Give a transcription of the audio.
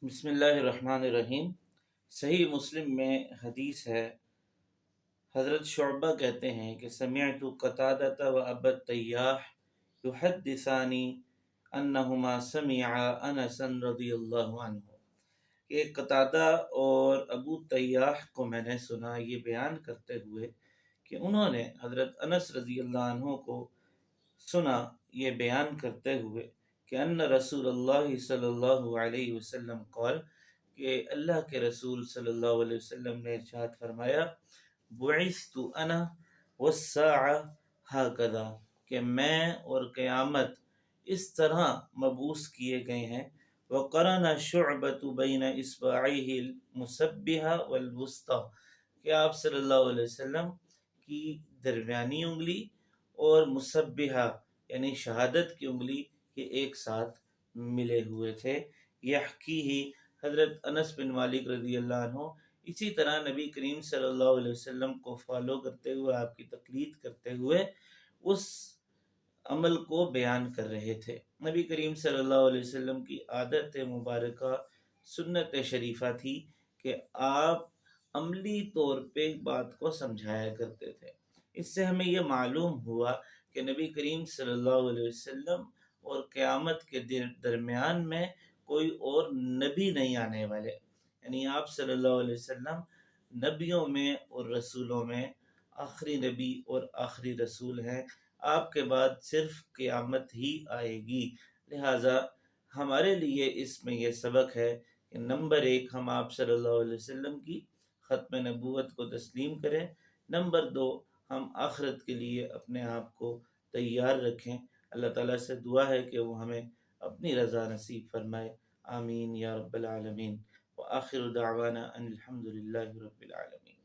بسم اللہ الرحمن الرحیم۔ صحیح مسلم میں حدیث ہے، حضرت شعبہ کہتے ہیں کہ سمعت قتادہ و ابا التیاح یحدثانی انہما سمعا انس رضی اللہ عنہ، کہ قتادہ اور ابو تیاح کو میں نے سنا یہ بیان کرتے ہوئے کہ انہوں نے حضرت انس رضی اللہ عنہ کو سنا یہ بیان کرتے ہوئے کہ ان رسول اللہ صلی اللہ علیہ وسلم قال، کہ اللہ کے رسول صلی اللہ علیہ وسلم نے ارشاد فرمایا، بعثت انا والساعہ ہکذا، کہ میں اور قیامت اس طرح مبعوث کیے گئے ہیں۔ وقرن شعبۃ بین اصبعیہ المسبحہ والوسطی، کہ آپ صلی اللہ علیہ وسلم کی درمیانی انگلی اور مسبحہ یعنی شہادت کی انگلی یہ ایک ساتھ ملے ہوئے تھے۔ یحکی ہی حضرت انس بن مالک رضی اللہ عنہ اسی طرح نبی کریم صلی اللہ علیہ وسلم کو فالو کرتے ہوئے، آپ کی تقلید کرتے ہوئے اس عمل کو بیان کر رہے تھے۔ نبی کریم صلی اللہ علیہ وسلم کی عادت مبارکہ سنت شریفہ تھی کہ آپ عملی طور پہ بات کو سمجھایا کرتے تھے۔ اس سے ہمیں یہ معلوم ہوا کہ نبی کریم صلی اللہ علیہ وسلم اور قیامت کے درمیان میں کوئی اور نبی نہیں آنے والے، یعنی آپ صلی اللہ علیہ وسلم نبیوں میں اور رسولوں میں آخری نبی اور آخری رسول ہیں۔ آپ کے بعد صرف قیامت ہی آئے گی، لہٰذا ہمارے لیے اس میں یہ سبق ہے کہ نمبر ایک، ہم آپ صلی اللہ علیہ وسلم کی ختم نبوت کو تسلیم کریں۔ نمبر دو، ہم آخرت کے لیے اپنے آپ کو تیار رکھیں۔ اللہ تعالیٰ سے دعا ہے کہ وہ ہمیں اپنی رضا نصیب فرمائے، آمین یا رب العالمین۔ وآخر دعوانا ان الحمد للہ رب العالمین۔